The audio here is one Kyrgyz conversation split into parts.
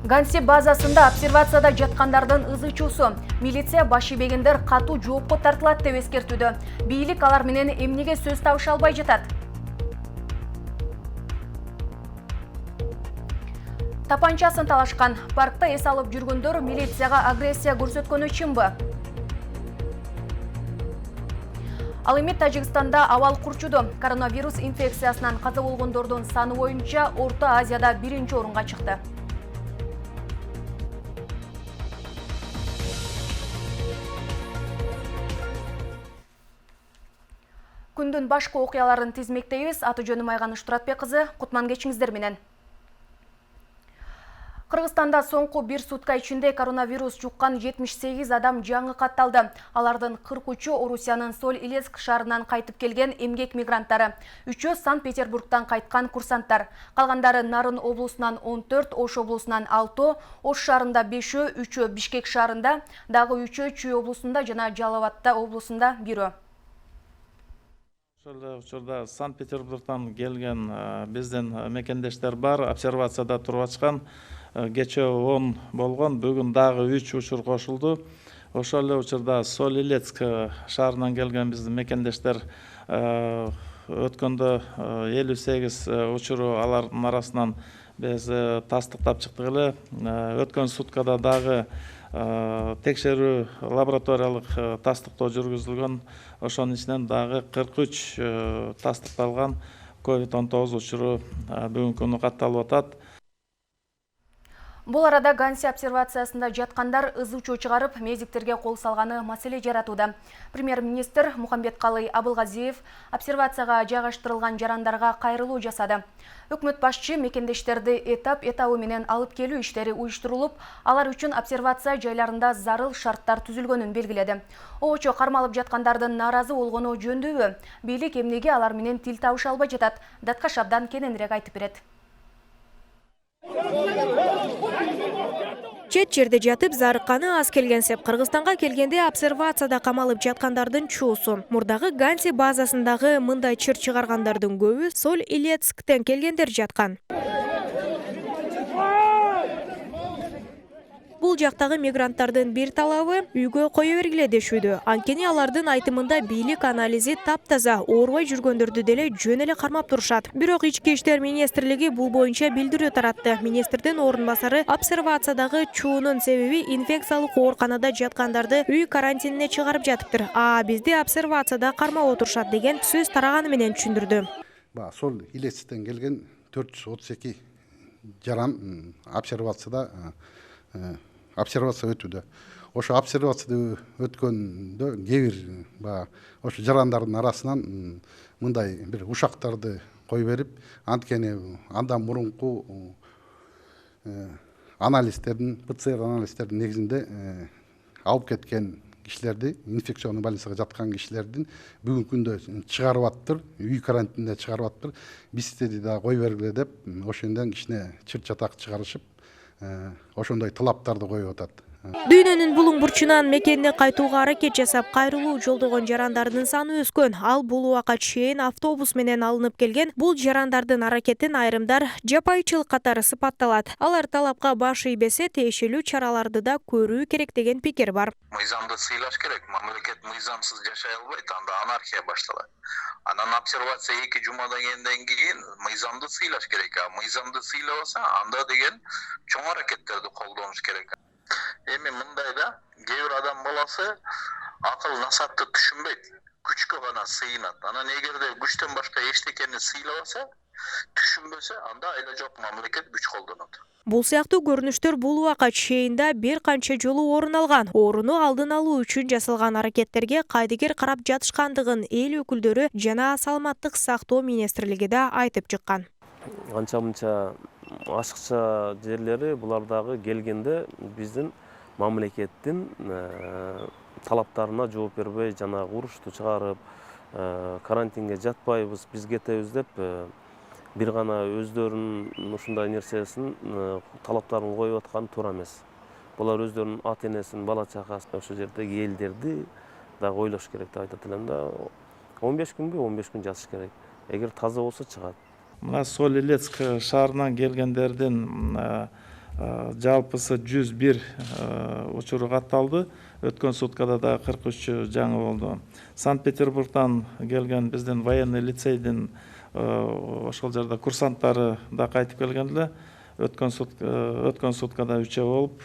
Ганси базасында обсервацияда жаткандардын ызы чуусу. Милиция баш ийбегендер катуу жоопко тартылат деп эскертүүдө. Бийлик алар менен эмнеге сөз табыша албай жатат? Тапанчасын талашкан. Паркта эс алып жүргөндөр милицияга агрессия көрсөткөнү чынбы? Ал эми Тажикстанда абал курчуду. Коронавирус инфекциясынан каза болгондордун саны боюнча Орто Азияда 1-орунга чыкты. Күндүн башкы окуяларын тизмектейбиз. Аты жөнүм Айганыш Туратбек кызы. Кутман кечиңиздер менен. Кыргызстанда соңку бир сутка ичинде коронавирус жуккан 78 адам жаңы катталды. Алардын 43-ü Орусиянын Соль-Илецк шаарынан кайтып келген эмгек мигранттары. 3-ü Санкт-Петербургтан кайткан курсанттар. Калгандары Нарын облусунан 14, Ош облусунан 6, Ош шаарында 5-ü, 3-ü Бишкек шаарында, дагы 3-ü Чүй облусунда жана Жалал-Абад облусунда 1-ü. Учурда Санкт-Петербургтан келген биздин мекендештер бар, обсервацияда туруп ачкан. Кече 10 болгон, бүгүн дагы 3 учур кошулду. Ошол эле учурда Соль-Илецк шаарынан келген биздин мекендештер өткөндө 58 учуру алардын арасынан биз тастыктап чыктык эле. Өткөн суткада дагы текшерүү лабораториялык тастыктоо жүргүзүлгөн. Ошонун ичинен дагы 43 тастыкталган COVID-19 учуру бүгүнкү күнү катталып атат. Бул арада Ганси обсервациясында жаткандар ызы чуу чыгарып, мезиктерге кол салганы маселе жаратууда. Премьер-министр Мухамбеткалый Абылгазиев обсервацияга жайгаштырылган жарандарга кайрылуу жасады. Өкмөт башчы мекендештерди этап-этабы менен алып келүү иштери уюштурулуп, алар үчүн обсервация жайларында зарыл шарттар түзүлгөнүн белгиледи. Обочо кармалып жаткандардын нааразы болгону жөндөбү? Бийлик эмнеге алар менен тил табыша албай жатат? Датка Абдан кененирээк айтып берет. Чет жерде жатып зарыкканы аз келгенсеп Кыргызстанга келгенде обсервацияда камалып жаткандардын чуусу. Мурдагы Ганси базасындагы мындай чыр чыгаргандардын көбү Соль-Илецктен келгендер жаткан. Бул жактагы мигранттардын бир талабы үйгө кое бергиле дешүүдө. Анткени алардын айтымында бийлик анализи таптаза, оорубай жүргөндөрдү деле жөн эле кармап турушат. Бирок Ички иштер министрлиги бул боюнча билдирүү таратты. Министрдин орун басары обсервациядагы чуунун себеби инфекциялык ооруканада жаткандарды үй карантинине чыгарып жатыптыр. Бизди обсервацияда кармап отурушат деген сөз тараганы менен түшүндүрдү. Соль-Илецктен келген 432 жаран обсервация өтүүдө. Ошо обсервацияда өткөндө кээ бир ошо жарандардын арасынан мындай бир ушактарды кой берип, анткени андан мурунку анализдердин, ПЦР анализдердин негизинде алып кеткен кишилерди, инфекционный больницага жаткан кишилердин бүгүнкү күндө чыгарып аттыр, үй карантинде чыгарып аттыр. Бизди да кой бергиле деп, ошондон кичине чыр-чатак чыгарышып, ошондой талаптарды коюп атат. Дүйнөнүн булуң бурчунан мекенине кайтууга аракет жасап, кайрылуу жолдогон жарандардын саны өскөн. Ал бул убакка чейин автобус менен алынып келген. Бул жарандардын аракетин айрымдар жапайчылык катары сыпатталат. Алар талапка баш ийбесе, тиешелүү чараларды да көрүү керек деген пикир бар. Мыйзамды сыйлаш керек. Мамлекет мыйзамсыз жашай албайт, анда анархия башталат. Анан обсервация 2 жумадан кийин мыйзамды сыйлаш керек. Мыйзамды сыйлабаса, анда деген чоң аракеттерди колдонуш керек. Эми мындайда кээ бир адам баласы акыл насаатты түшүнбөйт, күчкө гана сыйынат. Анан эгерде күчтөн башка эчтекени сыйлабаса, түшүнбөсө, анда айла жок мамлекет күч колдонот. Бул сыяктуу көрүнүштөр бул убакка чейинде бир канча жолу орун алган. Ооруну алдын алуу үчүн жасалган аракеттерге кайдыгер карап жатышкандыгын эл өкүлдөрү жана Саламаттык сактоо министрлиги да айтып чыккан. Анча-мынча ашыкча жерлери булардагы келгенде биздин мамлекеттин талаптарына жооп бербей, жана урушту чыгарып, карантинге жатпайбыз, биз кетебиз деп бир гана өздөрүнүн ушундай нерсесин талаптарын коюп аткан туура эмес. Булар өздөрүнүн ата-энесин, бала чакасын, ошол жердеги элдерди дагы ойлош керек деп айтат элем да. 15 күнбү, 15 күн жатыш керек. Эгер таза болсо чыгат. Мына Соль-Илецк шаарынан келгендердин жалпысы 101 учуру катталды. Өткөн суткада да 43 жаңы болду. Санкт-Петербургдан келген биздин военный лицейдин ошол жерде курсанттары да кайтып келген эле. Өткөн суткада 3 болуп,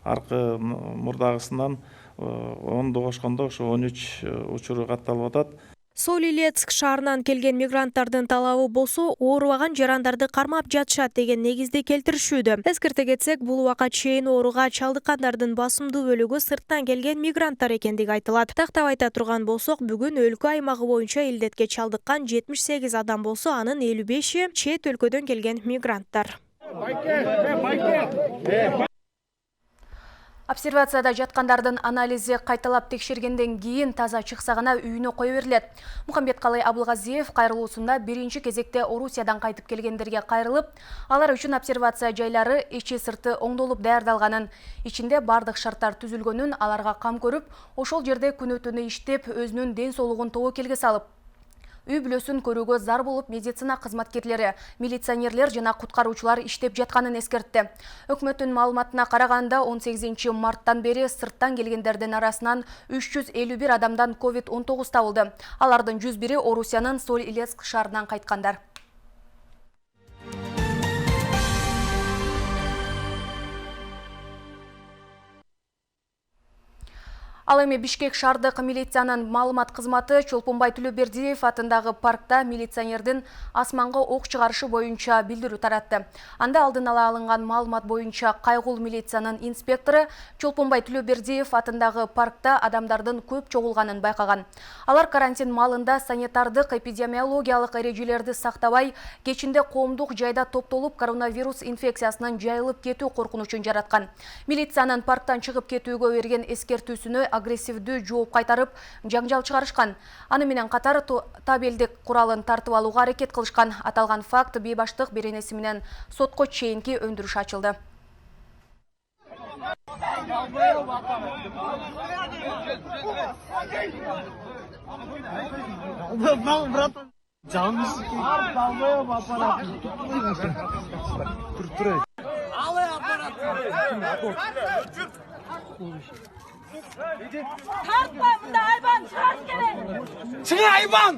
аркы мурдагысынан 10 кошкондо ошо 13 учуру катталып атат. Соль-Илецк шаарынан келген мигранттардын талабы болсо, оорубаган жарандарды кармап жатышат деген негизди келтиришүүдө. Эскерте кетсек, бул убакка чейин ооруга чалдыккандардын басымдуу бөлүгү сырттан келген мигранттар экендиги айтылат. Тактап айта турган болсок, бүгүн өлкө аймагы боюнча илдетке чалдыккан 78 адам болсо, анын 55-и чет өлкөдөн келген мигранттар. Обсервацияда жаткандардын анализи кайталап текшергенден кийин таза чыкса гана үйүнө кое берилет. Мухамбеткалый Абылгазиев кайрылуусунда биринчи кезекте Орусиядан кайтып келгендерге кайрылып, алар үчүн обсервация жайлары ичи сырты оңдолуп даярдалганын, ичинде бардык шарттар түзүлгөнүн, аларга кам көрүп, ошол жерде күнү-түнү иштеп, өзүнүн ден соолугун тобокелге салып, үй бүлөсүн көрүүгө зар болуп медицина кызматкерлери, милиционерлер жана куткаруучулар иштеп жатканын эскертти. Өкмөттүн маалыматына караганда 18 марттан бери сырттан келгендердин арасынан 351 адамдан COVID-19 табылды. Алардын 101-и Орусиянын Соль-Илецк шаарынан кайткандар. Ал эми Бишкек шаардык милициянын маалымат кызматы Чолпонбай Төлөбердиев атындагы паркта милиционердин асманга ок чыгарышы боюнча билдирүү таратты. Анда алдын ала алынган маалымат боюнча Кайгул милициянын инспектору Чолпонбай Төлөбердиев атындагы паркта адамдардын көп чогулганын байкаган. Алар карантин маалында санитардык эпидемиологиялык эрежелерди сактабай, кечинде коомдук жайда топтолуп коронавирус инфекциясынын жайылып кетүү коркунучун жараткан. Милициянын парктан чыгып кетүүгө берген эскертүүсүнө агрессивдүү жооп кайтарып, жаңжал чыгарышкан. Аны менен катар табелдик куралын тартып алууга аракет кылышкан. Аталган факт бейбаштык беренеси менен сотко чейинки өндүрүш ачылды. Tartma bunda hayvan çıkart gene. Çıkın hayvan.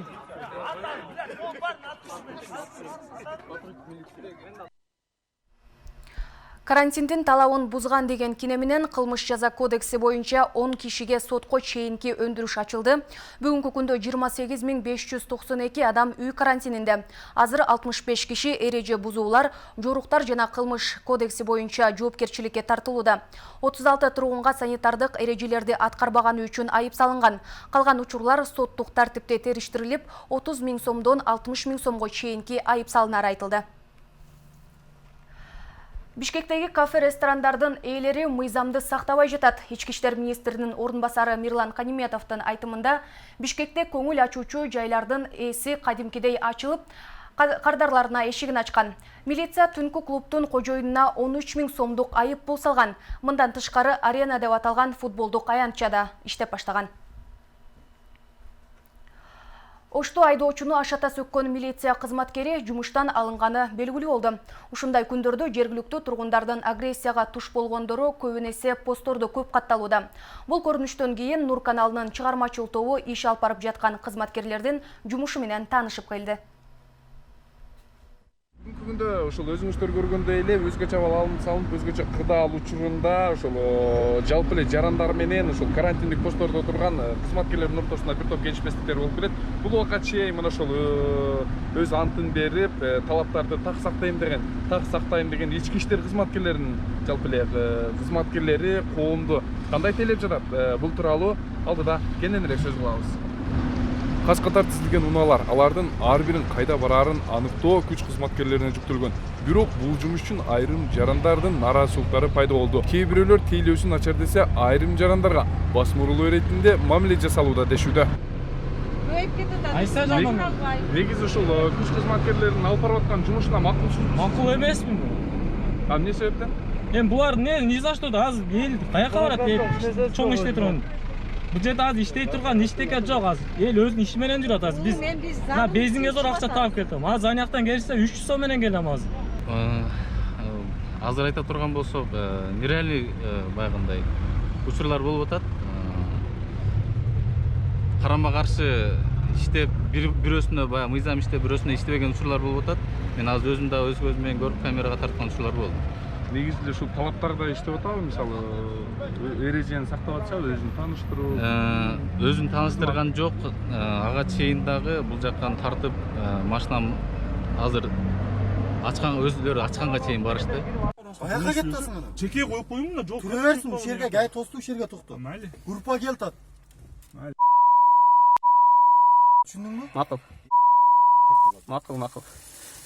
Карантиндин талабын бузган деген кине менен кылмыш жаза кодекси боюнча 10 кишиге сотко чейинки өндүрүш ачылды. Бүгүнкү күндө 28592 адам үй карантининде. Азыр 65 киши эреже бузуулар, жоруктар жана кылмыш кодекси боюнча жоопкерчиликке тартылууда. 36 тургунга санитардык эрежелерди аткарбаганы үчүн айып салынган. Калган учурлар соттук тартипте териштирилип, 30 000 сомдон 60 000 сомго чейинки айып салынары айтылды. Бишкектеги кафе-ресторандардын ээлери мыйзамды сактабай жатат. Ички иштер министринин орун басары Мирлан Каниметовдун айтымында, Бишкекте көңүл ачуучу жайлардын ээси кадимкидей ачылып, кардарларына эшигин ачкан. Милиция түнкү клубтун кожоюнуна 13 000 сомдук айып пул салган. Мындан тышкары арена деп аталган футболдук аянтчада иштеп баштаган. Ошто айдоочуну ашата сөккөн милиция кызматкери жумуштан алынганы белгилүү болду. Ушундай күндөрдө жергиликтүү тургундардын агрессияга туш болгондору көбүн эсе посттордо көп катталууда. Бул көрүнүштөн кийин Нур каналынын чыгармачыл тобу иш алып барып жаткан кызматкерлердин жумушу менен таанышып келди. Бүгүнкү күндө ошол өзүңүздөр көргөндөй эле өзгөчө алым салынып, өзгөчө кырдаал учурунда ошол жалпы эле жарандар менен ошол карантиндик посттордо турган кызматкерлердин ортосунда бир топ келишпестиктер болуп келет. Бул убакка чейин мына ошол өз антын берип, талаптарды так сактайм деген ички иштер кызматкерлеринин жалпы эле кызматкерлери коомду кандай тейлеп жатат? Бул тууралуу алдыда кененирээк сөз кылабыз. Каз-катар тизилген унаалар, алардын ар бирин кайда бараарын аныктоо күч кызматкерлерине жүктөлгөн. Бирок бул жумуш үчүн айрым жарандардын нараазычылыктары пайда болду. Кээ бирөөлөр тейлөөсүн начар десе, айрым жарандарга басым урулуу иретинде мамиле жасалууда дешүүдө. Негизи ушул күч кызматкерлеринин алып барып аткан жумушуна макул эмесмин. Эмне себептен? Эми булар ни за что да азыр эл каяка барат деп чоң иштей турган. Бул жерде азыр иштей турган эчтеке жок азыр. Эл өзүнүн иши менен жүрөт азыр. Биз безиңе зор акча таап келдим. Азыр анияктан келсе 300 сом менен келем азыр. азыр айта турган болсок, нереальный баягындай учурлар болуп атат. Карама каршы иштеп бирөөсүнө баягы мыйзам иштеп бирөөсүнө иштебеген учурлар болуп атат. Мен азыр өзүм да өз көзүм менен көрүп камерага тарткан учурлар болду. Негизинде ушул талаптарда иштеп атабы, мисалы эрежени сактап атышабы, өзүн тааныштыруу? Өзүн тааныштырган жок. Ага чейин дагы бул жактан тартып машинам азыр ачкан, өзүлөрү ачканга чейин барышты. Каяка кеттасың аны? Жеке коюп коюң да, жол. Тура берсин, ушул жерге гай тосту, ушул жерге токто. Майли. Группа келтат. Түшүндүңбү? Макул.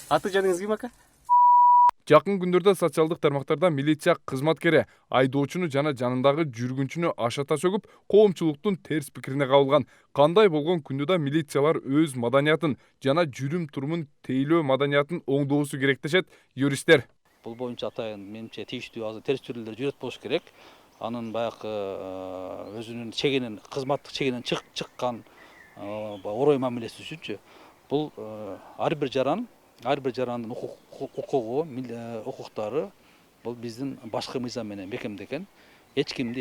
Аты жаныңыз ким ака? Жакын күндөрдө социалдык тармактарда милиция кызматкери айдоочуну жана жанындагы жүргүнчүнү ашата сөгүп, коомчулуктун терс пикирине кабылган. Кандай болгон күндө да милициялар өз маданиятын жана жүрүм-турумун тейлөө маданиятын оңдоосу керек дешет юристтер. Бул боюнча атайын менимче тийиштүү азыр терс жүрүүлөр жүрөт болуш керек. Анын баягы өзүнүн чегинин, кызматтык чегинен чыккан орой мамилеси үчүнчү. Бул ар бир жарандын укугу, укуктары бул биздин башкы мыйзам менен бекемдеген. Эч ким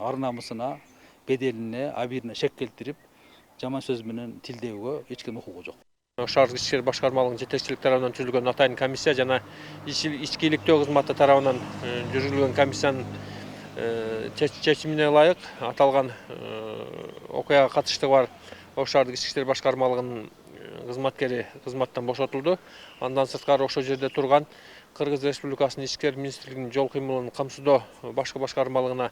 ар намысына, беделине, абийирине шек келтирип, жаман сөз менен тилдөөгө эч ким укугу жок. Шаардык ишкер башкармалыгынын жетекчилик тарабынан түзүлгөн атайын комиссия жана ички иликтөө кызматы тарабынан жүргүзүлгөн комиссиянын чечимине ылайык аталган окуяга катыштыгы бар Ош шаардык ички иштер башкармалыгынын кызматкери кызматтан бошотулду. Андан сырткары ошол жерде турган Кыргыз Республикасынын ички иштер министрлигинин жол кыймылын камсыздоо башкы башкармалыгынын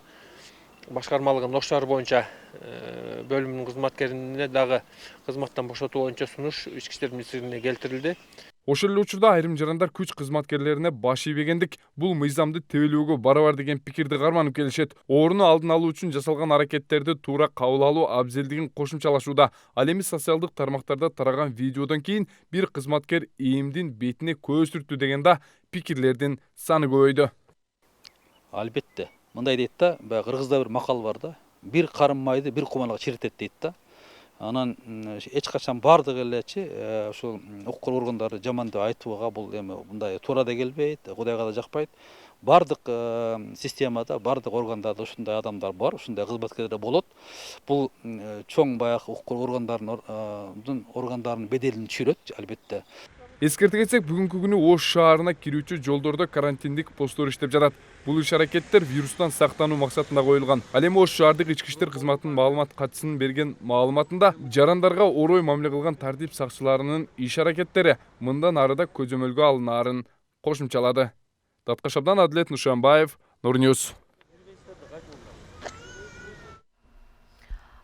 Ош шаары боюнча бөлүмүнүн кызматкерине дагы кызматтан бошотуу боюнча сунуш ички иштер министрлигине келтирилди. Ошол эле учурда айрым жарандар күч кызматкерлерине баш ийбегендик, бул мыйзамды тебелөөгө барабар деген пикирди карманып келишет. Ооруну алдын алуу үчүн жасалган аракеттерди туура кабыл алуу абзелдигин кошумчалашууда. Ал эми социалдык тармактарда тараган видеодон кийин бир кызматкер ИИМдин бетине көз түрттү дегенде пикирлердин саны көбөйдү. Албетте. Мындай дейт да, кыргызда бир макал бар да. Бир карым майды бир кумалга чиритет дейт да. Анан эч качан бардык элечи ушул укук органдары жаман деп айтууга бул эми мындай туура да келбейт, Кудайга да жакпайт. Бардык системада, бардык органдарда ушундай адамдар бар, ушундай кызматкерлер болот. Бул чоң баягы укук органдарынын беделин түшүрөт, албетте. Эскерте кетсек, бүгүнкү күнү Ош шаарына кирүүчү жолдордо карантиндик посттор иштеп жатат. Бул иш-аракеттер вирустан сактануу максатында коюлган. Ал эми Ош шаардык ички иштер кызматынын маалымат катчысынын берген маалыматында жарандарга орой мамиле кылган тартип сакчыларынын иш-аракеттери мындан ары да көзөмөлгө алынаарын кошумчалады. Таткаш абдан, Адилет Нушанбаев, Нурньюз.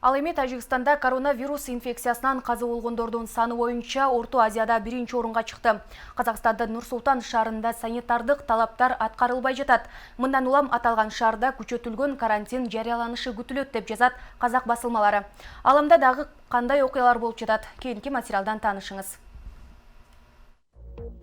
Ал эми Тажикстанда коронавирус инфекциясынан каза болгондордун саны боюнча Орто Азияда биринчи орунга чыкты. Казакстандын Нур-Султан шаарында санитардык талаптар аткарылбай жатат. Мындан улам аталган шаарда күчөтүлгөн карантин жарыяланышы күтүлөт деп жазат казак басылмалары. Аламда дагы кандай окуялар болуп жатат? Кийинки материалдан таанышыңыз.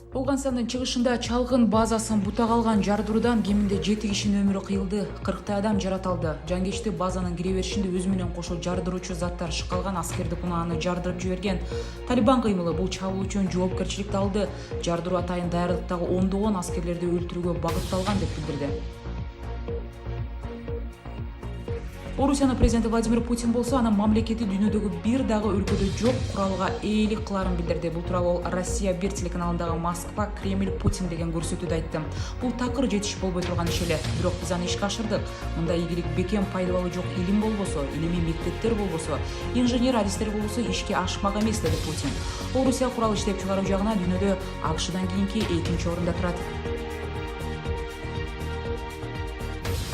Болгансандын чыгышында чалгын базасын бута калган жардыруудан кеминде 7 кишинин өмүрү кыйылды, 40 адам жараталды. Жангечти базанын кире беришинде өзү менен кошо жардыруучу заттар шыкалган аскердик унааны жардырып жиберген. Талибан кыймылы бул чабуул үчүн жоопкерчиликти алды. Жардыруу атайын даярдыктагы ондогон аскерлерди өлтүрүүгө багытталган деп билдирди. Орусиянын президенти Владимир Путин болсо, анын мамлекети дүйнөдөгү бир дагы өлкөдө жок куралга ээлик кыларын билдирди. Бул тууралуу Россия 1 телеканалындагы Москва Кремль Путин деген көрсөтүүдө айтты. Бул такыр жетиш болбой турган иш эле. Бирок биз аны ишке ашырдык. Мындай ийгилик бекем пайдалуу жок илим болбосо, илимий мектептер болбосо, инженер адистер болбосо ишке ашмак эмес, деди Путин. Орусия курал иштеп чыгаруу жагына дүйнөдө АКШдан кийинки 2-нчи орунда турат.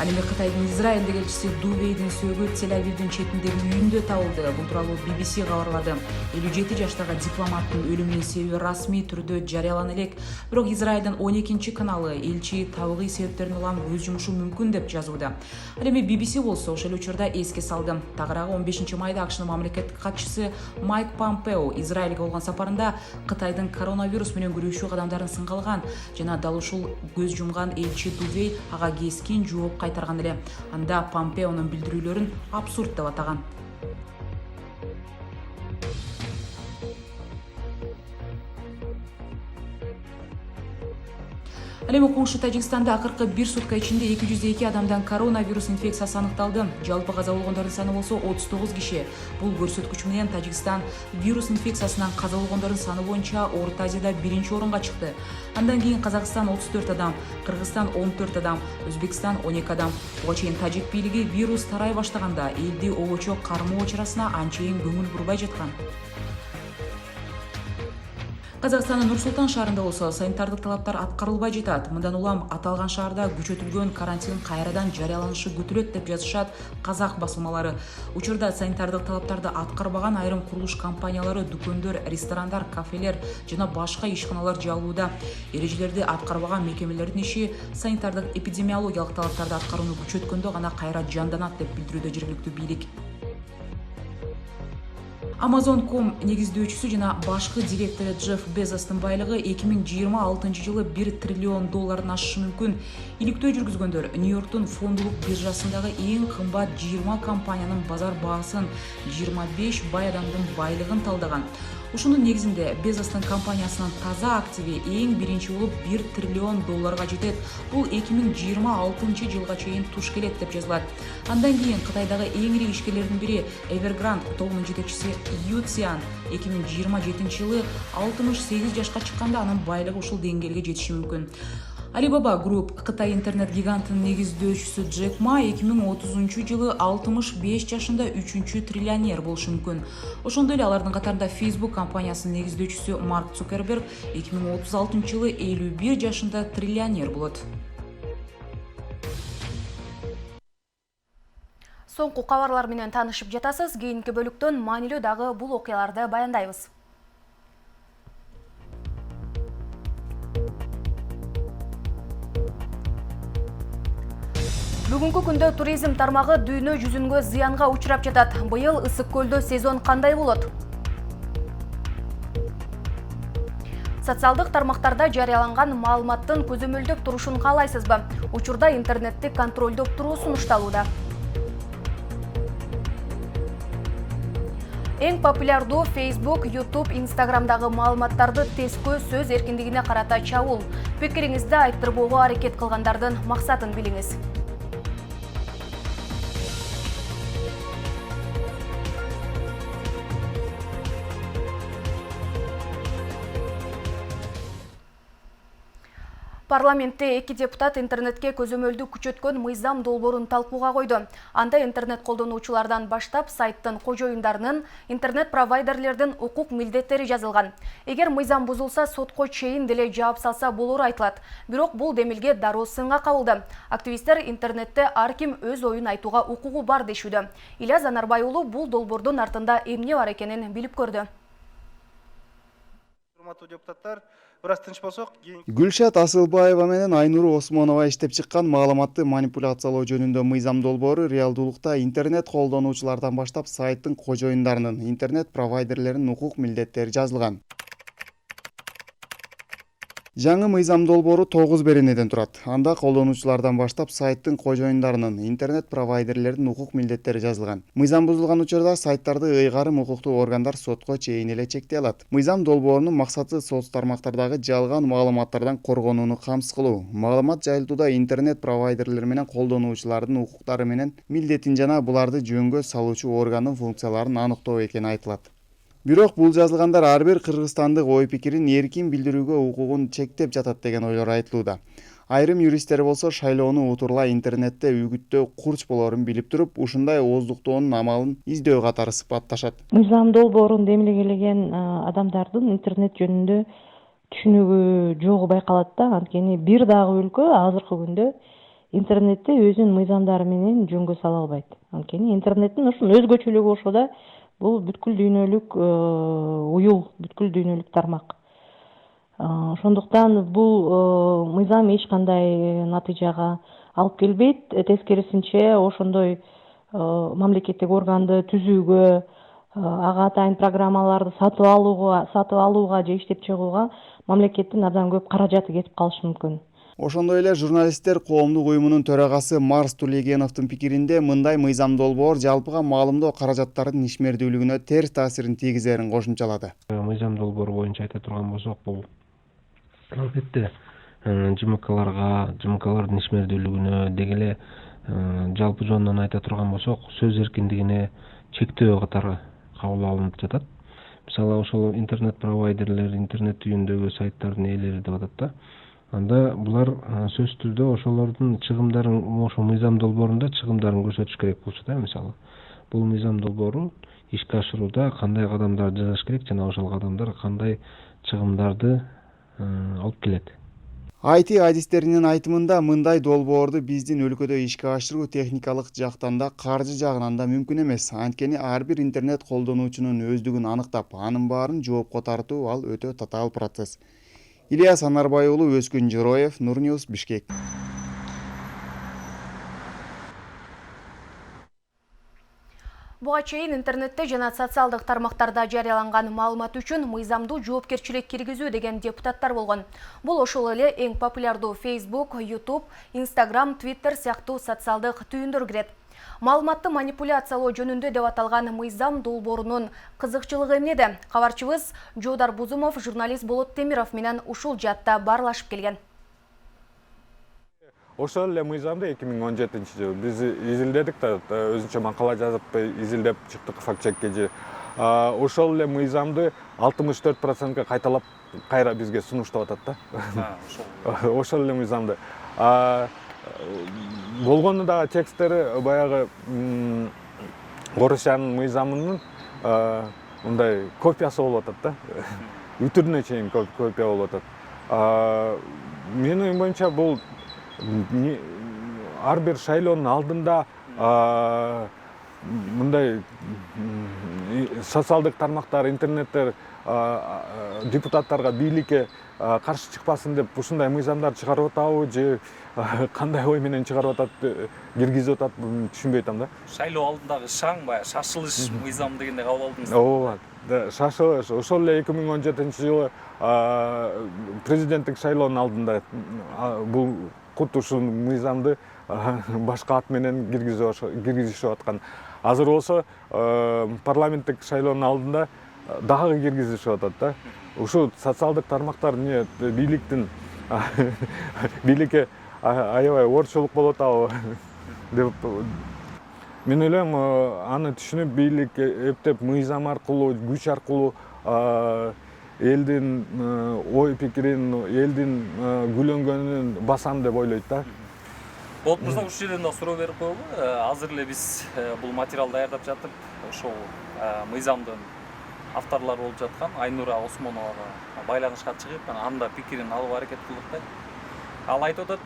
Ал эми Кытайдын Израилдеги элчиси Дувейдин сөөгү Тель-Авивдин четиндеги үйүндө табылды. Бул тууралуу BBC кабарлады. 57 жаштагы дипломаттын өлүмүнүн себеби расмий түрдө жарыялана элек. Бирок Израилдин 12-чи каналы элчи табыгый себептерден улам өз жумушу мүмкүн деп жазууда. Ал эми BBC болсо ошол учурда эске салды. Тагыраагы 15 майда АКШнын мамлекеттик катчысы Майк Помпео Израилге болгон сапарында Кытайдын коронавирус менен күрөшүү кадамдарын сынга алган жана дал ушул көз жумган элчи Дувей ага кескин жооп кайтарган эле. Анда Помпеонун билдирүүлөрүн абсурд деп атаган. Ал Ал эми коңшу Тажикстанда акыркы 1 сутка ичинде 202 адамдан коронавирус инфекциясы аныкталды. Жалпы каза болгондордун саны болсо 39 киши. Бул көрсөткүч менен Тажикстан вирус инфекциясынан каза болгондордун саны боюнча Орто Азияда 1-орунга чыкты. Андан кийин Казакстан 34 адам, Кыргызстан 14 адам, Өзбекстан 12 адам. Буга чейин тажик бийлиги вирус тарай баштаганда элди обочо кармоо чарасына анчейин көңүл бурбай жаткан. Казакстандын Нур-Султан шаарында болсо санитардык талаптар аткарылбай жатат. Мындан улам аталган шаарда күчөтүлгөн карантин кайрадан жарыяланышы күтүлөт деп жазышат казак басылмалары. Учурда санитардык талаптарды аткарбаган айрым курулуш компаниялары, дүкөндөр, ресторандар, кафелер жана башка ишканалар жабылууда. Эрежелерди аткарбаган мекемелердин иши санитардык эпидемиологиялык талаптарды аткарууну күчөткөндө гана кайра жанданат деп билдирүүдө жергиликтүү бийлик. Amazon.com негиздөөчүсү жана башкы директору Джефф Безостун байлыгы 2026 жылы $1 триллион ашышы мүмкүн. Иликтөө жүргүзгөндөр Нью-Йорктун фондулук биржасындагы эң кымбат 20 компаниянын базар баасын, 25 бай адамдын байлыгын талдаган. Ушунун негизинде Безостун компаниясынын таза активи эң биринчи болуп $1 триллион жетет. Бул 2026 жылга чейин туш келет деп жазылат. Андан кийин Кытайдагы эң ири ишкерлердин бири Evergrande тобунун жетекчиси Yu Xian 2027 жылы 68 жашка чыкканда анын байлыгы ушул деңгээлге жетиши мүмкүн. Alibaba Group Кытай интернет гигантынын негиздөөчүсү Джек Ма 2030 жылы 65 жашында 3-чү триллионер болушу мүмкүн. Ошондой эле алардын катарында Facebook компаниясынын негиздөөчүсү Марк Цукерберг 2036 жылы 51 жашында триллионер болот. Соңку кабарлар менен таанышып жатасыз. Кийинки бөлүктөн маанилүү дагы бул окуяларды баяндайбыз. Бүгүнкү күндө туризм тармагы дүйнө жүзүнгө зыянга учурап жатат. Быйыл ысык көлдө сезон кандай болот? Социалдык тармактарда жарыяланган маалыматтын көзөмөлдөп турушун каалайсызбы? Учурда интернетти контролдоп туруу сунушталууда. Эң популярдуу Facebook, YouTube, Instagramдагы маалыматтарды тескөө сөз эркиндигине карата чабуул. Пикириңизди айттырбоого аракет кылгандардын максатын билиңиз. Парламентте 2 депутат интернетке көзөмөлдү күчөткөн мыйзам долбоорун талкууга койду. Анда интернет колдонуучулардан баштап сайттын кожоюндарынын, интернет провайдерлердин укук милдеттери жазылган. Эгер мыйзам бузулса, сотко чейин деле жаап салса болору айтылат. Бирок бул демилге дароо сынга кабылды. Активисттер интернетте ар ким өз оюн айтууга укугу бар дешүүдө. Ильяс Анарбай уулу бул долбоордун артында эмне бар экенин билип көрдү. Гүлшат Асылбаева менен Айнур Осмонова иштеп чыккан маалыматты манипуляциялоо жөнүндө мыйзам долбоору реалдуулукта интернет колдонуучулардан баштап сайттын кожоюндарынын, интернет провайдерлеринин укук милдеттери жазылган. Жаңы мыйзам долбоору 9 беренеден турат. Анда колдонуучулардан баштап сайттын кожоюндарынын, интернет провайдерлеринин укук милдеттери жазылган. Мыйзам бузулган учурда сайттарды ыйгарым укуктуу органдар сотко чейин эле чектей алат. Мыйзам долбоорунун максаты соц тармактардагы жалган маалыматтардан коргонууну камсыз кылуу. Маалымат жайылтууда интернет провайдерлер менен колдонуучулардын укуктары менен милдетин жана буларды жөнгө салуучу органдын функцияларын аныктоо экени айтылат. Бирок бул жазылгандар ар бир кыргызстандык ой пикирин эркин билдирүүгө укугун чектеп жатат деген ойлор айтылууда. Айрым юристтер болсо шайлоону утурлай интернетте үгүттөө курч болорун билип туруп, ушундай ооздуктоонун амалын издөө катары сыпатташат. Мыйзам долбоорун демилегелеген адамдардын интернет жөнүндө түшүнүгү жогу байкалат да. Анткени бир дагы өлкө азыркы күндө интернетти өзүнүн мыйзамдары менен жөнгө сала албайт. Анткени интернеттин ушул өзгөчөлүгү ошода бул бүткүл дүйнөлүк уюл, бүткүл дүйнөлүк тармак. Ошондуктан бул мыйзам эч кандай натыйжага алып келбейт. Тескерисинче ошондой мамлекеттик органды түзүүгө, ага атайын программаларды сатып алууга же иштеп чыгууга мамлекеттин абдан көп каражаты кетип калышы мүмкүн. Ошондой эле журналисттер коомдук уюмунун төрагасы Марс Тулегеновдун пикиринде мындай мыйзам долбоор жалпыга маалымдоо каражаттарынын ишмердүүлүгүнө терс таасирин тийгизерин кошумчалады. Мыйзам долбоору боюнча айта турган болсок, бул албетте ЖМКлардын ишмердүүлүгүнө деги эле жалпы жонунан айта турган болсок сөз эркиндигине чектөө катары кабыл алынып жатат. Мисалы ошол интернет провайдерлер, интернет түйүндөгү сайттардын ээлери деп атат да. Анда булар сөзсүз түрдө ошолордун чыгымдарын ошол мыйзам долбоорунда чыгымдарын көрсөтүш керек болчу да. Мисалы бул мыйзам долбоору ишке ашырууда кандай кадамдар жасаш керек жана ошол кадамдар кандай чыгымдарды алып келет. IT адистеринин айтымында мындай долбоорду биздин өлкөдө ишке ашыруу техникалык жактан да каржы жагынан да мүмкүн эмес. Анткени ар бир интернет колдонуучунун өздүгүн аныктап, анын баарын жоопко тартуу ал өтө татаал процесс. Ильяс Анарбай уулу, Өзкүн Жыроев, Нурньюс, Бишкек. Буга чейин интернетте жана социалдык тармактарда жарыяланган маалымат үчүн мыйзамдуу жоопкерчилик киргизүү деген депутаттар болгон. Бул ошол эле эң популярдуу Facebook, YouTube, Instagram, Twitter сыяктуу социалдык түйүндөр кирет. Маалыматты манипуляциялоо жөнүндө деп аталган мыйзам долбоорунун кызыкчылыгы эмнеде? Кабарчыбыз Жуудар Бузумов журналист Болот Темиров менен ушул жаатта баарлашып келген. Ошол эле мыйзамды 2017-жылы биз изилдедик да, өзүнчө макала жазып изилдеп чыктык факт-чеккеji. Ошол эле мыйзамды 64%га кайталап кайра бизге сунуштап атат да. Ошол эле мыйзамды. Болгону дагы тексттери баягы Орусиянын мыйзамынын мындай копиясы болуп атат да. Үтүрүнө чейин копия болуп атат. Менин оюм боюнча бул ар бир шайлоонун алдында мындай социалдык тармактар, интернеттер депутаттарга, бийликке каршы чыкпасын деп ушундай мыйзамдар чыгарып атабы же кандай ой менен чыгарып атат, киргизип атат, түшүнбөй атам да. Шайлоо алдындагы шаң баягы шашылыш мыйзам дегенде кабыл алдыңыз. Ооба, шашылыш. Ошол эле 2017-жылы президенттик шайлоонун алдында бул кут ушул мыйзамды башка ат менен киргизишип аткан. Азыр болсо парламенттик шайлоонун алдында дагы киргизишип атат да. Ушул социалдык тармактар бийликтин бийликке аябай орчулук болуп атабы деп мен ойлойм, аны түшүнүп бийлик эптеп мыйзам аркылуу, күч аркылуу элдин ой пикирин, элдин күлөнгөнүн басам деп ойлойт да. Болот мырза, ушул жерден да суроо берип коелу. Азыр эле биз бул материал даярдап жатып, ошол мыйзамдын авторлору болуп жаткан Айнура Осмоновага байланышка чыгып, анда пикирин алып аракет кылдык да. Ал айтып атат,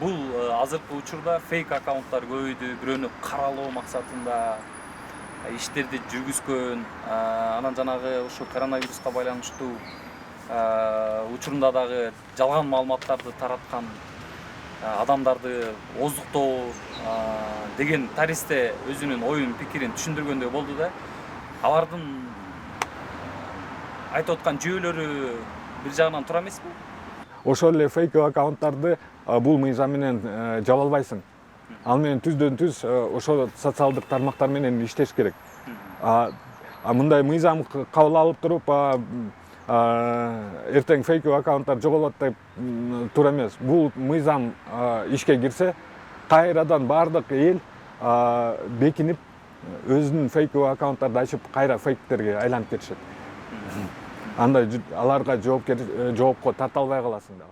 бул азыркы учурда фейк аккаунттар көбөйдү, бирөөнү каралоо максатында иштерди жүргүзгөн, анан жанагы ушул коронавируска байланыштуу учурунда дагы жалган маалыматтарды тараткан адамдарды оздуктоо деген таристе өзүнүн оюн, пикирин түшүндүргөндөй болду да. Алардын айтып аткан жүйөлөрү бир жагынан туура эмеспи? Ошол эле фейк аккаунттарды бул мыйзам менен жаба албайсың. Ал менен түздөн-түз ошол социалдык тармактар менен иштеш керек. Мындай мыйзам кабыл алып туруп, эртең фейк аккаунттар жоголот деп туура эмес. Бул мыйзам ишке кирсе, кайрадан бардык эл бекинип, өзүнүн фейк аккаунттарды ачып, кайра фейктерге айланып кетишет. Анда аларга жоопко тарта албай каласың да.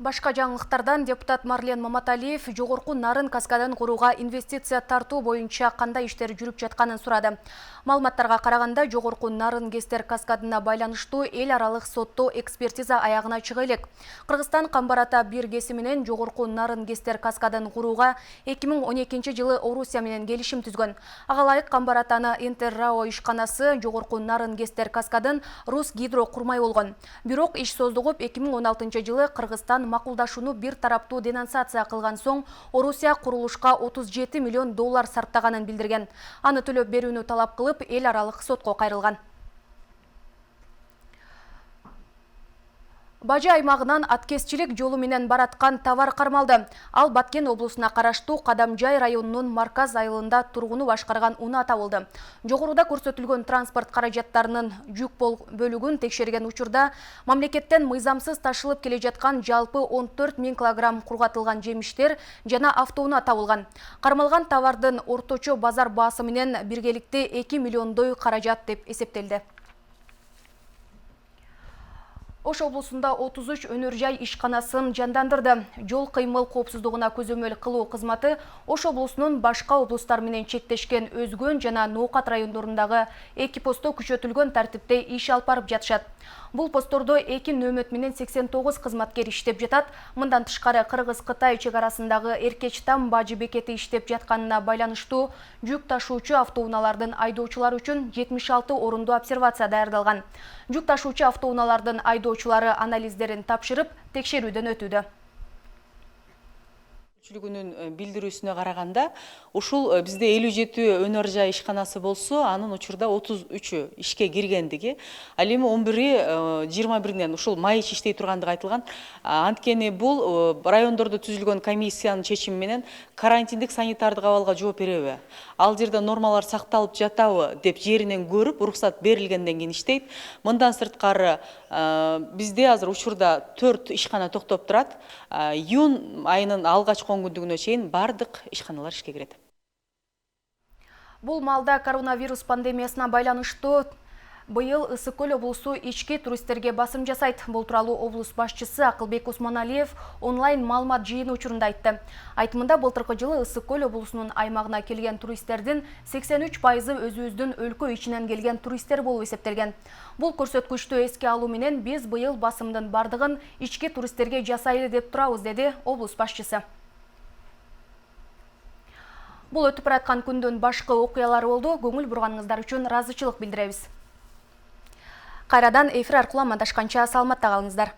Башка жаңылыктардан депутат Марлен Маматалиев жогорку нарын каскадын курууга инвестиция тартуу боюнча кандай иштер жүрүп жатканын сурады. Маалыматтарга караганда, жогорку нарын кестер каскадына байланыштуу эл аралык соттоо экспертиза аягына чыга элек. Кыргызстан Камбар-Ата бир кеси менен жогорку нарын кестер каскадын курууга 2012-жылы Орусия менен келишим түзгөн. Ага ылайык Камбар-Атаны Интеррао ишканасы жогорку нарын кестер каскадын Рус Гидро курмай болгон. Бирок иш создугуп 2016-жылы Кыргызстан макулдашууну бир тараптуу денонсация кылган соң Орусия курулушка $37 миллион сарптаганын билдирген. Аны төлөп берүүнү талап кылып, эл аралык сотко кайрылган. Бажы аймагынан аткезчилик жолу менен бараткан товар кармалды. Ал Баткен облусуна караштуу Кадамжай районунун Марказ айылында тургуну башкарган унаа табылды. Жогоруда көрсөтүлгөн транспорт каражаттарынын жүк бөлүгүн текшерген учурда мамлекеттен мыйзамсыз ташылып келе жаткан жалпы 14 000 килограмм кургатылган жемиштер жана автоунаа табылган. Кармалган товардын орточо базар баасы менен биргеликте 2 миллиондой каражат деп эсептелди. Ош облусунда 33 өнөр жай ишканасын жандандырды. Жол кыймыл коопсуздугуна көзөмөл кылуу кызматы Ош облусунун башка облустар менен чектешкен Өзгөн жана Ноокат райондорундагы 2 постто күчөтүлгөн тартипте иш алып барып жатышат. Бул посттордо 2 нөмөт менен 89 кызматкер иштеп жатат. Мындан тышкары Кыргыз-Кытай чек арасындагы Эркечтам бажы бекети иштеп жатканына байланыштуу жүк ташуучу автоунаалардын айдоочулары үчүн 76 орундуу обсервация даярдалган. Жүк ташуучу автоунаалардын айдоочулары анализдерин тапшырып, текшерүүдөн өтүүдө. Күнүн билдирүүсүнө караганда, ушул бизде 57 өнөр жай ишканасы болсо, анын учурда 33 ишке киргендиги, ал эми 11 21-ден ушул майыч иштей тургандыгы айтылган. Анткени бул райондордо түзүлгөн комиссиянын чечими менен карантиндик санитардык абалга жооп береби, ал жерде нормалар сакталып жатабы деп жеринен көрүп, уруксат берилгенден кийин иштейт. Мындан сырткары бизде азыр учурда 4 ишкана токтоп турат. Июнь айынын алгачкы күндүгүнө чейин бардык ишканалар ишке кирет. Бул маалда коронавирус пандемиясына байланыштуу быйыл Ысык Көл облусу ички туристтерге басым жасайт. Бул тууралуу облус башчысы Акылбек Усманалиев онлайн маалымат жыйыны учурунда айтты. Айтымында былтыркы жылы Ысык Көл облусунун аймагына келген туристтердин 83% өзүбүздүн өлкө ичинен келген туристтер болуп эсептелген. Бул көрсөткүчтү эске алуу менен биз быйыл басымдын бардыгын ички туристтерге жасайлы деп турабыз, деди облус башчысы. Бул өтүп бараткан күндүн башкы окуялары болду. Көңүл бурганыңыздар үчүн ыраазычылык билдиребиз. Кайрадан эфир аркылуу амандашканча саламатта калыңыздар.